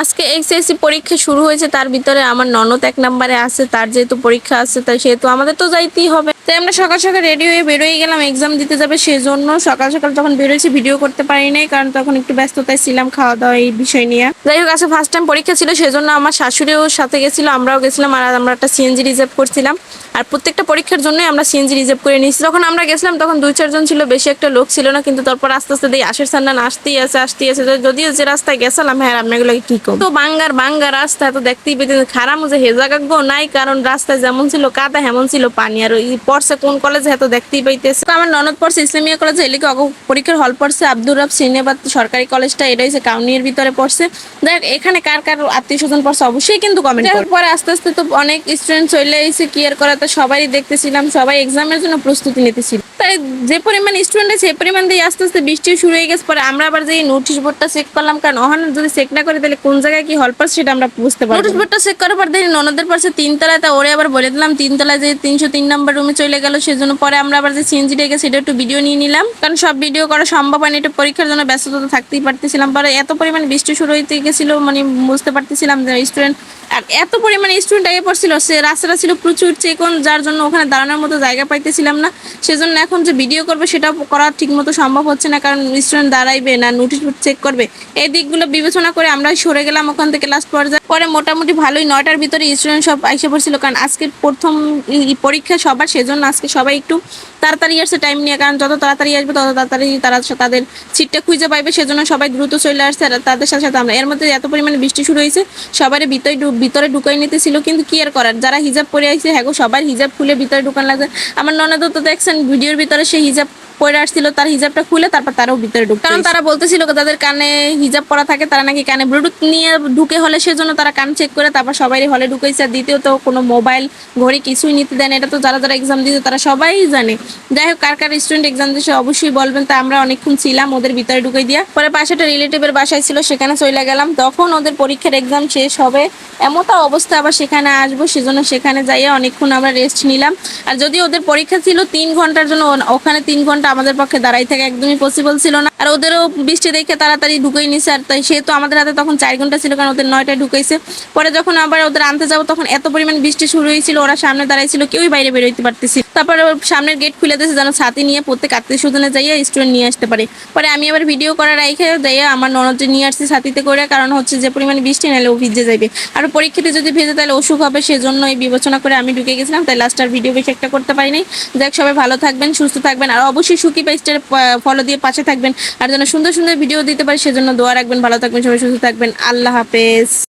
আজকে এইচএসসি পরীক্ষা শুরু হয়েছে, তার ভিতরে আমার ননদ 1 নম্বরে আছে। তার যেহেতু পরীক্ষা আছে, তাই সেহেতু আমাদের তো যাইতেই হবে। তাই আমরা সকাল সকাল রেডি হয়ে বেরোয় গেলাম এক্সাম দিতে যাবে, সেজন্য সকাল সকাল যখন বেরোয়েছি ভিডিও করতে পারি নাই, কারণ তখন একটু ব্যস্ততায় ছিলাম খাওয়া দাওয়া এই বিষয় নিয়ে। যাই হোক, আজকে ফার্স্ট টাইম পরীক্ষা ছিল, সেজন্য আমার শাশুড়িও সাথে গেছিল, আমরাও গেছিলাম। আর আমরা একটা সিএনজি রিজার্ভ করছিলাম, আর প্রত্যেকটা পরীক্ষার জন্যই আমরা সিএনজি রিজার্ভ করে নিয়েছি। যখন আমরা গেছিলাম তখন 2-4 জন ছিল, বেশি একটা লোক ছিল না। কিন্তু তারপর আস্তে আস্তে দিয়ে আশের সান্নান আসতেই আছে। যদিও যে রাস্তায় গেছিলাম, হ্যাঁ আমি এগুলোকে কি করবো, তো বাঙ্গার রাস্তা তো দেখতেই পেতেন। খারাপ যে হেজাগা নাই, কারণ রাস্তায় যেমন ছিল কাদা, হেমন ছিল পানি। আর ওই পড়ছে কোন কলেজে এত দেখতেই পাইতেছে। তো আমার ননদ পড়ছে ইসলামিয়া কলেজে, এলিকে পরীক্ষার হল পড়ছে আব্দুর রব শ্রীনিবাদ সরকারি কলেজটা, এটা হচ্ছে কাউনিয়ার ভিতরে পড়ছে। দেখ এখানে কার কার আত্মীয় স্বজন পড়ছে অবশ্যই কিন্তু কমেন্ট করো। পরে আস্তে আস্তে তো অনেক স্টুডেন্ট চলে এসেছে ক্লিয়ার করাতে, সবাই দেখতেছিলাম, সবাই এক্সামের জন্য প্রস্তুতি নিতেছিল। তাই যে পরিমাণ স্টুডেন্ট আছে সেই পরিমাণ দিয়ে আস্তে আস্তে বৃষ্টি শুরু হয়ে গেছে। পরে আমরা আবার যে নোটিশ বোর্ডটা চেক করলাম, কারণ ওখানে যদি চেক না করে তাহলে কোন জায়গায় কি হল পাস সেটা আমরা বুঝতে পারবো। নোটিশ বোর্ডটা চেক করার পর দেখি ননদের পাশে 3 তলায়, তা ওরে আবার বলে দিলাম 3 তলায় যে 303 নম্বর রুমে চলে গেল। সেজন্য পরে আমরা আবার যে সিএনজি ডেকে সেটা একটু ভিডিও নিয়ে নিলাম, কারণ সব ভিডিও করা সম্ভব হয়নি, এটা পরীক্ষার জন্য ব্যস্ততা থাকতেই পারতেছিলাম। পরে এত পরিমাণ বৃষ্টি শুরু হইতে গেছিল, মানে বুঝতে পারতেছিলাম যে স্টুডেন্ট, আর এত পরিমাণে স্টুডেন্ট আগে পড়ছিল, সে রাস্তাটা ছিল প্রচুর চেকন, যার জন্য ওখানে দাঁড়ানোর মতো জায়গা পাইতেছিলাম না। সেজন্য এখন যে ভিডিও করবে সেটা করা ঠিক মতো সম্ভব হচ্ছে না, কারণ স্টুডেন্ট দাঁড়াইবে না নোটিশ বোর্ড চেক করবে, এই দিকগুলো বিবেচনা করে আমরা সরে গেলাম ওখান থেকে লাস্ট পর্যায়ে। পরে মোটামুটি ভালোই 9টার ভিতরে স্টুডেন্ট সব আইসে পড়ছিল, কারণ আজকে প্রথম পরীক্ষা সবার, সেজন্য আজকে সবাই একটু তাড়াতাড়ি আসছে টাইম নিয়ে, কারণ যত তাড়াতাড়ি আসবে তত তাড়াতাড়ি তারা তাদের সিটটা খুঁজে পাইবে। সেজন্য সবাই দ্রুত চলে আসছে, আর তাদের সাথে সাথে আমরা। এর মধ্যে এত পরিমাণে বৃষ্টি শুরু হয়েছে, সবাই ভিতরে ঢুকাই নিতেছিল, কিন্তু কি আর করার, যারা হিজাব পরে আসছে হ্যাঁ সবাই হিজাব খুলে ভিতরে ঢুকান লাগছে। আমার ননদ তো দেখছেন ভিডিওর ভিতরে সে হিজাব পরে আসছিল, তার হিজাবটা খুলে তারপর তারাও ভিতরে ঢুক, কারণ তারা বলতেছিল যাদের কানে হিজাব পরা থাকে তারা নাকি কানে ব্লুটুথ নিয়ে ঢুকে হলে, সেজন্য তারা কান চেক করে তারপর সবাই হলে ঢুকেছে। আর দ্বিতীয়ত কোনো মোবাইল ঘড়ি কিছুই নিতে দেন, এটা তো যারা যারা এক্সাম দিতে তারা সবাই জানে। যাই হোক, কার কার স্টুডেন্ট এক্সাম দিচ্ছে অবশ্যই বলবেন। তা আমরা অনেকক্ষণ ছিলাম ওদের ভিতরে ঢুকে দিয়া, পরে পাশে একটা রিলেটিভের বাসায় ছিল, সেখানে চলে গেলাম। তখন ওদের পরীক্ষার এক্সাম শেষ হবে এমতা অবস্থা, আবার সেখানে আসবো, সেজন্য সেখানে যাইয়া অনেকক্ষণ আমরা রেস্ট নিলাম। আর যদি ওদের পরীক্ষা ছিল 3 ঘন্টার জন্য, ওখানে 3 ঘন্টা আমাদের পক্ষে দাঁড়াই থাকা একদমই পসিবল ছিল না। আর ওদেরও বৃষ্টি দেখে তাড়াতাড়ি ঢুকেই নিছে, আর তাই সেহেতু আমাদের হাতে তখন 4 ঘন্টা ছিল, কারণ ওদের 9টায় ঢুকেছে। পরে যখন আবার ওদের আনতে যাবো তখন এত পরিমাণ বৃষ্টি শুরু হয়েছিল, ওরা সামনে দাঁড়াইছিল, কেউই বাইরে বেরোইতে পারতেছি। তারপরে সামনের গেট খুলে দিয়েছে যেন ছাতি নিয়ে প্রত্যেক আত্মীয় স্বজনে যাইয়া স্টুডেন্ট নিয়ে আসতে পারে। পরে আমি আবার ভিডিও করা রাইখে যাইয়া আমার ননদকে নিয়ে আসছি ছাতিতে করে, কারণ হচ্ছে যে পরিমাণে বৃষ্টি নাহলে ও ভিজে যাবে, আর পরীক্ষাতে যদি ভেজে তাহলে অসুখ হবে। সেজন্য এই বিবেচনা করে আমি ঢুকে গেছিলাম, তাই লাস্ট আর ভিডিও বেশি একটা করতে পারি নাই। দেখ সবাই ভালো থাকবেন, সুস্থ থাকবেন, আর অবশ্যই সুখী পেজটার ফলো দিয়ে পাশে থাকবেন, আর যেন সুন্দর সুন্দর ভিডিও দিতে পারি সেজন্য দোয়া রাখবেন। ভালো থাকবেন সবাই, সুস্থ থাকবেন, আল্লাহ হাফেজ।